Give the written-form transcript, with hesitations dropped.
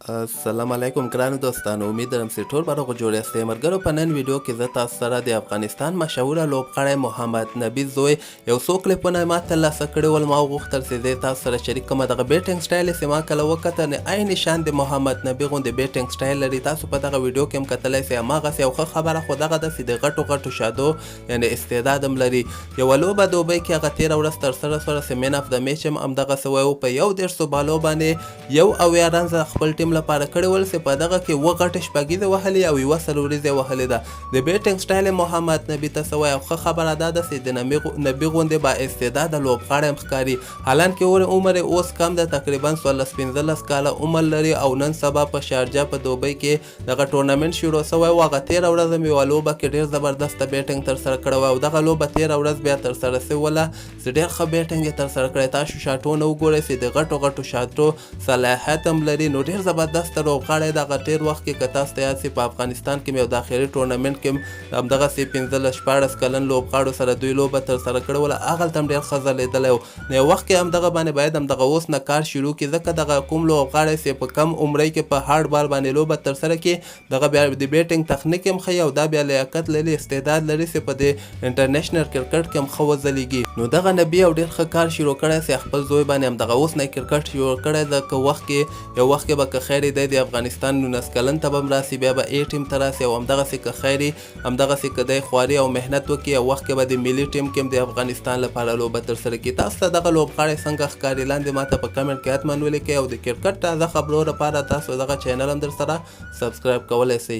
السلام علیکم ګرانو دوستانو، امید لرم چې ټول به روغ جوړ یاستئ. ملګرو، په نن ویډیو کې زه تاسو سره د افغانستان مشهوره لوبغاړی محمد نبي زوی یو څو کلیپونه ما ترلاسه کړي ول. ما وغوښتل چې زه تاسو سره شریک کړم. دغه بیټینګ سټایل چې ما کله وکتل عین شان د محمد نبي غوندې بیټینګ سټایل لري. تاسو په دغه ویډیو کې هم کتلی سئ. هماغسې یو ښه خبره خو دغه ده چې د غټو شادو یعنې استعداد هم لري. یوه لوبه دوبۍ کې هغه تېره ورځ ترسره شوله چې مین اف د میچ هم همدغسې وی و. په 1.5 بالو باندې 1 رنزه خپل ټیم لپاره کړی ول چې په دغه کې 2 غټې شپږیزې وهلې او 1 څلوریزې وهلې ده. د بیټینګ سټایل محمد نبي ته څه وایي او ښه خبره دا ده چې د نبي غوندې با استعداده لوبغاړی هم ښکاري. حالانکې عمر اوس کم ده، تقریبا 14-15 کاله عمر لري او نن سبا په شارجه په دوبۍ کې دغه ټورنمنټ شروع شوی و. هغه تېره ورځ هم یوه لوبه کې ډېر زبردسته بیټینګ ترسره کړی وه او دغه لوبه تېره ورځ بیا ترسره شوله چې ډېر ښه بیټینګ یې ترسره کړی. تاسو شاټونه وګورئ چې د غټو شاټو صلاحیت هم لري. نو ډېر زبردسته لوبغاړی دغه تېر وخت کې که تاسو ته یاد سي په افغانستان کې مې یو داخلي ټورنمنټ کې همدغسې 15-14 کلن لوبغاړو سره دوی لوبه ترسره کړې وله. هغلته هم ډېر ښه ځلېدلی و. نو یو وخت کې همدغه باندې باید همدغه اوس نه کار شروع کړي، ځکه دغه کوم لوبغاړی چې په کم عمرۍ کې په هارډ بال باندې لوبه ترسره کړي دغه بیا د بیټینګ تخنیک هم ښه او دا بیا لیاقت لري، استعداد لري چې په د انټرنیشنل کرکټ کې هم ښه وځلېږي. نو دغه نبي یو ډېر ښه کار شروع کړی چې خپل زوی باندې همدغه اوس نه کرکټ شروع کړی ده. که وخت کې یو وخت کې به که خیر دی د افغانستان 19 کلن ته به هم راسي، بیا به A ټیم ته راسي او همدغسې که خیر وي همدغسې که دی خواري او محنت وکړي او وخت کې به د ملي ټیم کې هم د افغانستان لپاره لوبه ترسره کړي. تاسو ته دغه لوبغاړی څنګه ښکاري؟ لاندې ما ته په کمنټ کې حتما ولیکئ او د کرکټ تازه خبرو لپاره تاسو دغه چینل هم در سره سبسکرایب کولی سئ.